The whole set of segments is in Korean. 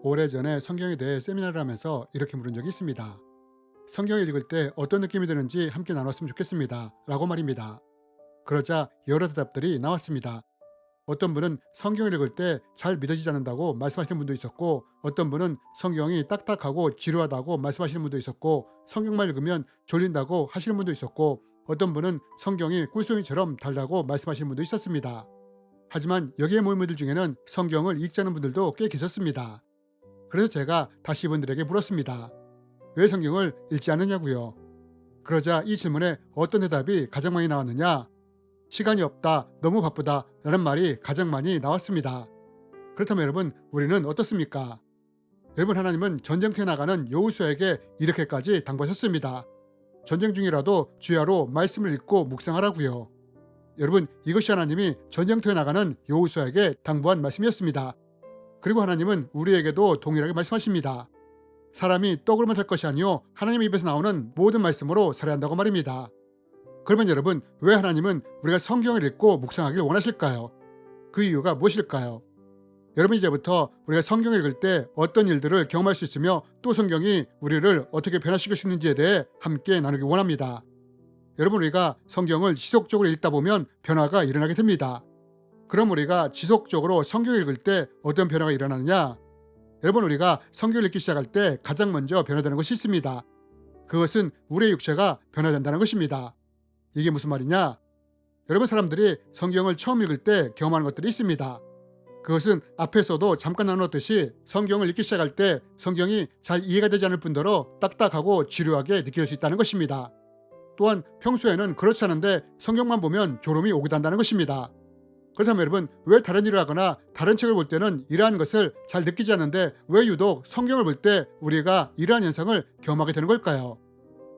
오래전에 성경에 대해 세미나를 하면서 이렇게 물은 적이 있습니다. 성경을 읽을 때 어떤 느낌이 드는지 함께 나눴으면 좋겠습니다. 라고 말입니다. 그러자 여러 대답들이 나왔습니다. 어떤 분은 성경을 읽을 때 잘 믿어지지 않는다고 말씀하시는 분도 있었고, 어떤 분은 성경이 딱딱하고 지루하다고 말씀하시는 분도 있었고, 성경만 읽으면 졸린다고 하시는 분도 있었고, 어떤 분은 성경이 꿀송이처럼 달다고 말씀하시는 분도 있었습니다. 하지만 여기에 모인 분들 중에는 성경을 읽지 않은 분들도 꽤 계셨습니다. 그래서 제가 다시 이분들에게 물었습니다. 왜 성경을 읽지 않느냐고요. 그러자 이 질문에 어떤 대답이 가장 많이 나왔느냐? 시간이 없다, 너무 바쁘다 라는 말이 가장 많이 나왔습니다. 그렇다면 여러분, 우리는 어떻습니까? 여러분, 하나님은 전쟁터에 나가는 여호수아에게 이렇게까지 당부하셨습니다. 전쟁 중이라도 주야로 말씀을 읽고 묵상하라고요. 여러분, 이것이 하나님이 전쟁터에 나가는 여호수아에게 당부한 말씀이었습니다. 그리고 하나님은 우리에게도 동일하게 말씀하십니다. 사람이 떡으로만 살 것이 아니요 하나님의 입에서 나오는 모든 말씀으로 살아야 한다고 말입니다. 그러면 여러분, 왜 하나님은 우리가 성경을 읽고 묵상하길 원하실까요? 그 이유가 무엇일까요? 여러분, 이제부터 우리가 성경을 읽을 때 어떤 일들을 경험할 수 있으며 또 성경이 우리를 어떻게 변화시킬 수 있는지에 대해 함께 나누기 원합니다. 여러분, 우리가 성경을 지속적으로 읽다 보면 변화가 일어나게 됩니다. 그럼 우리가 지속적으로 성경을 읽을 때 어떤 변화가 일어나느냐? 여러분, 우리가 성경을 읽기 시작할 때 가장 먼저 변화되는 것이 있습니다. 그것은 우리의 육체가 변화된다는 것입니다. 이게 무슨 말이냐? 여러분, 사람들이 성경을 처음 읽을 때 경험하는 것들이 있습니다. 그것은 앞에서도 잠깐 나눴듯이 성경을 읽기 시작할 때 성경이 잘 이해가 되지 않을 뿐더러 딱딱하고 지루하게 느껴질 수 있다는 것입니다. 또한 평소에는 그렇지 않은데 성경만 보면 졸음이 오기도 한다는 것입니다. 그렇다면 여러분, 왜 다른 일을 하거나 다른 책을 볼 때는 이러한 것을 잘 느끼지 않는데 왜 유독 성경을 볼 때 우리가 이러한 현상을 경험하게 되는 걸까요?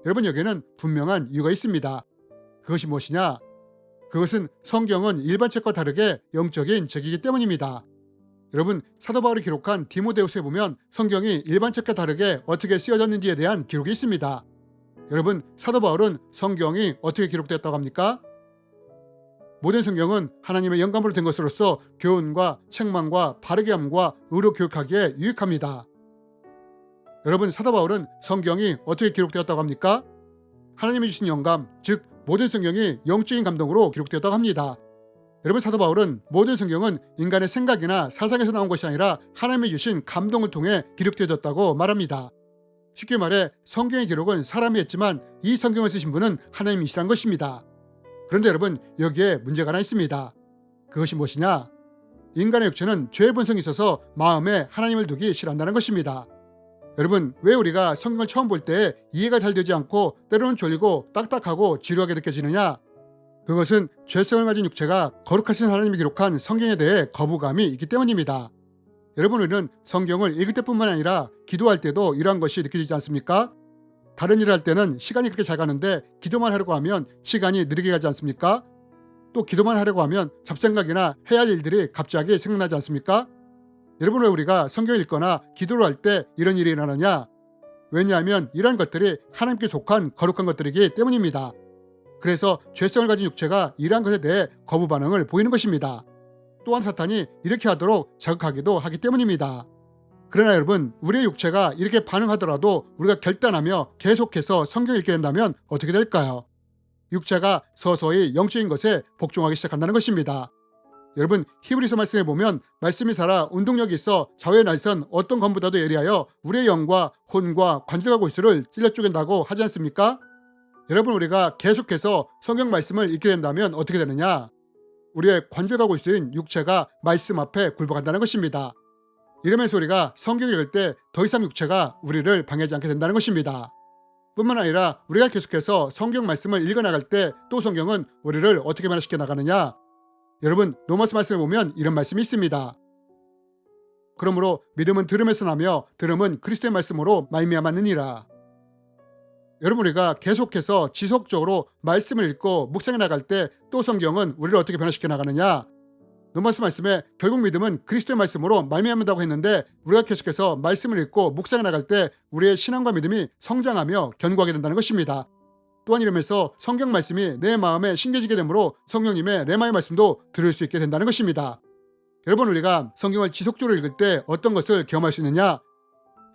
여러분, 여기에는 분명한 이유가 있습니다. 그것이 무엇이냐? 그것은 성경은 일반 책과 다르게 영적인 책이기 때문입니다. 여러분, 사도 바울이 기록한 디모데후서에 보면 성경이 일반 책과 다르게 어떻게 쓰여졌는지에 대한 기록이 있습니다. 여러분, 사도 바울은 성경이 어떻게 기록되었다고 합니까? 모든 성경은 하나님의 영감으로 된 것으로서 교훈과 책망과 바르게 함과 의로 교육하기에 유익합니다. 여러분, 사도 바울은 성경이 어떻게 기록되었다고 합니까? 하나님이 주신 영감, 즉 모든 성경이 영적인 감동으로 기록되었다고 합니다. 여러분, 사도 바울은 모든 성경은 인간의 생각이나 사상에서 나온 것이 아니라 하나님이 주신 감동을 통해 기록되어졌다고 말합니다. 쉽게 말해 성경의 기록은 사람이 했지만 이 성경을 쓰신 분은 하나님이시란 것입니다. 그런데 여러분, 여기에 문제가 하나 있습니다. 그것이 무엇이냐? 인간의 육체는 죄의 본성이 있어서 마음에 하나님을 두기 싫어한다는 것입니다. 여러분, 왜 우리가 성경을 처음 볼 때 이해가 잘 되지 않고 때로는 졸리고 딱딱하고 지루하게 느껴지느냐? 그것은 죄성을 가진 육체가 거룩하신 하나님이 기록한 성경에 대해 거부감이 있기 때문입니다. 여러분, 우리는 성경을 읽을 때뿐만 아니라 기도할 때도 이러한 것이 느껴지지 않습니까? 다른 일을 할 때는 시간이 그렇게 잘 가는데 기도만 하려고 하면 시간이 느리게 가지 않습니까? 또 기도만 하려고 하면 잡생각이나 해야 할 일들이 갑자기 생각나지 않습니까? 여러분, 왜 우리가 성경을 읽거나 기도를 할 때 이런 일이 일어나냐? 왜냐하면 이런 것들이 하나님께 속한 거룩한 것들이기 때문입니다. 그래서 죄성을 가진 육체가 이러한 것에 대해 거부 반응을 보이는 것입니다. 또한 사탄이 이렇게 하도록 자극하기도 하기 때문입니다. 그러나 여러분, 우리의 육체가 이렇게 반응하더라도 우리가 결단하며 계속해서 성경을 읽게 된다면 어떻게 될까요? 육체가 서서히 영적인 것에 복종하기 시작한다는 것입니다. 여러분, 히브리서 말씀에 보면 말씀이 살아 운동력이 있어 좌우의 날선 어떤 검보다도 예리하여 우리의 영과 혼과 관절과 골수를 찔러 쪼갠다고 하지 않습니까? 여러분, 우리가 계속해서 성경 말씀을 읽게 된다면 어떻게 되느냐? 우리의 관절과 골수인 육체가 말씀 앞에 굴복한다는 것입니다. 이러면서 우리가 성경을 읽을 때 더 이상 육체가 우리를 방해하지 않게 된다는 것입니다. 뿐만 아니라 우리가 계속해서 성경 말씀을 읽어나갈 때 또 성경은 우리를 어떻게 변화시켜 나가느냐? 여러분, 로마서 말씀에 보면 이런 말씀이 있습니다. 그러므로 믿음은 들음에서 나며 들음은 그리스도의 말씀으로 말미암았느니라. 여러분, 우리가 계속해서 지속적으로 말씀을 읽고 묵상해 나갈 때 또 성경은 우리를 어떻게 변화시켜 나가느냐? 로마서 말씀에 결국 믿음은 그리스도의 말씀으로 말미암는다고 했는데 우리가 계속해서 말씀을 읽고 묵상해 나갈 때 우리의 신앙과 믿음이 성장하며 견고하게 된다는 것입니다. 또한 이러면서 성경 말씀이 내 마음에 심겨지게 되므로 성령님의 레마의 말씀도 들을 수 있게 된다는 것입니다. 여러분, 우리가 성경을 지속적으로 읽을 때 어떤 것을 경험할 수 있느냐?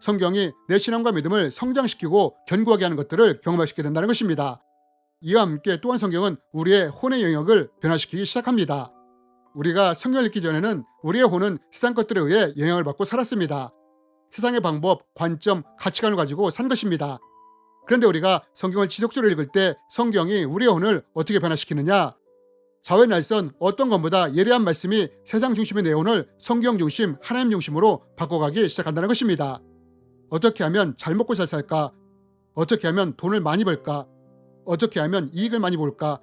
성경이 내 신앙과 믿음을 성장시키고 견고하게 하는 것들을 경험할 수 있게 된다는 것입니다. 이와 함께 또한 성경은 우리의 혼의 영역을 변화시키기 시작합니다. 우리가 성경을 읽기 전에는 우리의 혼은 세상 것들에 의해 영향을 받고 살았습니다. 세상의 방법, 관점, 가치관을 가지고 산 것입니다. 그런데 우리가 성경을 지속적으로 읽을 때 성경이 우리의 혼을 어떻게 변화시키느냐? 좌우의 날선 어떤 것보다 예리한 말씀이 세상 중심의 내 혼을 성경 중심, 하나님 중심으로 바꿔가기 시작한다는 것입니다. 어떻게 하면 잘 먹고 잘 살까? 어떻게 하면 돈을 많이 벌까? 어떻게 하면 이익을 많이 볼까?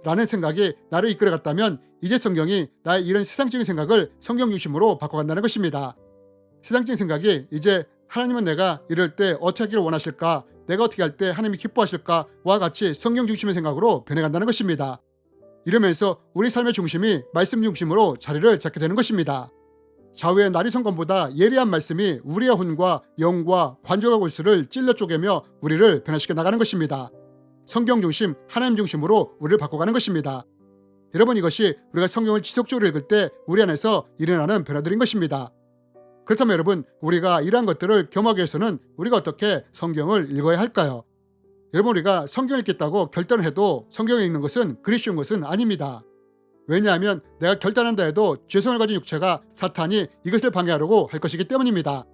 라는 생각이 나를 이끌어갔다면 이제 성경이 나의 이런 세상적인 생각을 성경 중심으로 바꿔간다는 것입니다. 세상적인 생각이 이제 하나님은 내가 이럴 때 어떻게 하기를 원하실까? 내가 어떻게 할 때 하나님이 기뻐하실까? 와 같이 성경 중심의 생각으로 변해간다는 것입니다. 이러면서 우리 삶의 중심이 말씀 중심으로 자리를 잡게 되는 것입니다. 좌우의 나리성검보다 예리한 말씀이 우리의 혼과 영과 관절과 골수를 찔러 쪼개며 우리를 변화시켜 나가는 것입니다. 성경 중심, 하나님 중심으로 우리를 바꿔가는 것입니다. 여러분, 이것이 우리가 성경을 지속적으로 읽을 때 우리 안에서 일어나는 변화들인 것입니다. 그렇다면 여러분, 우리가 이러한 것들을 경험하기 위해서는 우리가 어떻게 성경을 읽어야 할까요? 여러분, 우리가 성경을 읽겠다고 결단을 해도 성경을 읽는 것은 그리 쉬운 것은 아닙니다. 왜냐하면 내가 결단한다 해도 죄성을 가진 육체가 사탄이 이것을 방해하려고 할 것이기 때문입니다.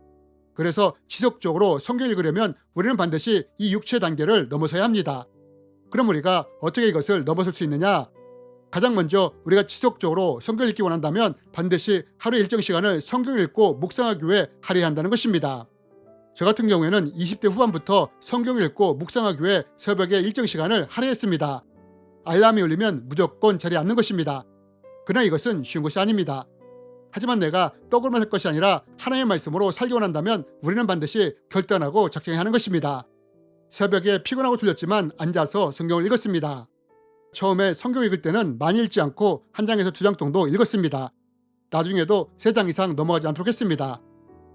그래서 지속적으로 성경을 읽으려면 우리는 반드시 이 육체의 단계를 넘어서야 합니다. 그럼 우리가 어떻게 이것을 넘어설 수 있느냐? 가장 먼저 우리가 지속적으로 성경을 읽기 원한다면 반드시 하루 일정 시간을 성경을 읽고 묵상하기 위해 할애해야 한다는 것입니다. 저 같은 경우에는 20대 후반부터 성경을 읽고 묵상하기 위해 새벽에 일정 시간을 할애했습니다. 알람이 울리면 무조건 자리에 앉는 것입니다. 그러나 이것은 쉬운 것이 아닙니다. 하지만 내가 떡으로만 살 것이 아니라 하나님의 말씀으로 살기 원한다면 우리는 반드시 결단하고 작정해야 하는 것입니다. 새벽에 피곤하고 졸렸지만 앉아서 성경을 읽었습니다. 처음에 성경 읽을 때는 많이 읽지 않고 한 장에서 두 장 정도 읽었습니다. 나중에도 세 장 이상 넘어가지 않도록 했습니다.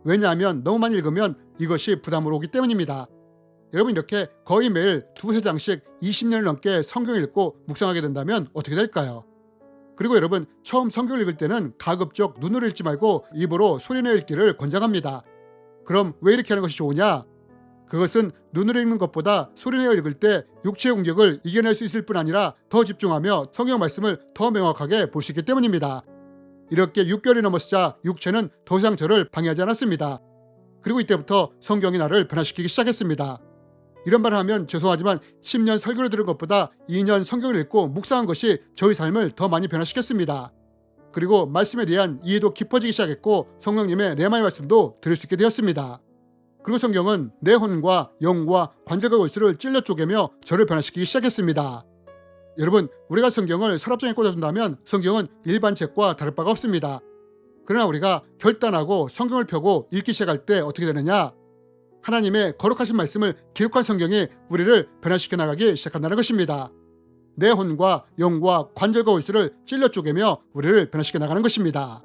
왜냐하면 너무 많이 읽으면 이것이 부담으로 오기 때문입니다. 여러분, 이렇게 거의 매일 두세 장씩 20년을 넘게 성경을 읽고 묵상하게 된다면 어떻게 될까요? 그리고 여러분, 처음 성경을 읽을 때는 가급적 눈으로 읽지 말고 입으로 소리내어 읽기를 권장합니다. 그럼 왜 이렇게 하는 것이 좋으냐? 그것은 눈으로 읽는 것보다 소리내어 읽을 때 육체의 공격을 이겨낼 수 있을 뿐 아니라 더 집중하며 성경 말씀을 더 명확하게 볼 수 있기 때문입니다. 이렇게 6개월이 넘었자 육체는 더 이상 저를 방해하지 않았습니다. 그리고 이때부터 성경이 나를 변화시키기 시작했습니다. 이런 말을 하면 죄송하지만 10년 설교를 들은 것보다 2년 성경을 읽고 묵상한 것이 저의 삶을 더 많이 변화시켰습니다. 그리고 말씀에 대한 이해도 깊어지기 시작했고 성령님의 레마의 말씀도 들을 수 있게 되었습니다. 그리고 성경은 내 혼과 영과 관절과 골수를 찔러 쪼개며 저를 변화시키기 시작했습니다. 여러분, 우리가 성경을 서랍장에 꽂아둔다면 성경은 일반 책과 다를 바가 없습니다. 그러나 우리가 결단하고 성경을 펴고 읽기 시작할 때 어떻게 되느냐? 하나님의 거룩하신 말씀을 기록한 성경이 우리를 변화시켜 나가기 시작한다는 것입니다. 내 혼과 영과 관절과 골수를 찔러 쪼개며 우리를 변화시켜 나가는 것입니다.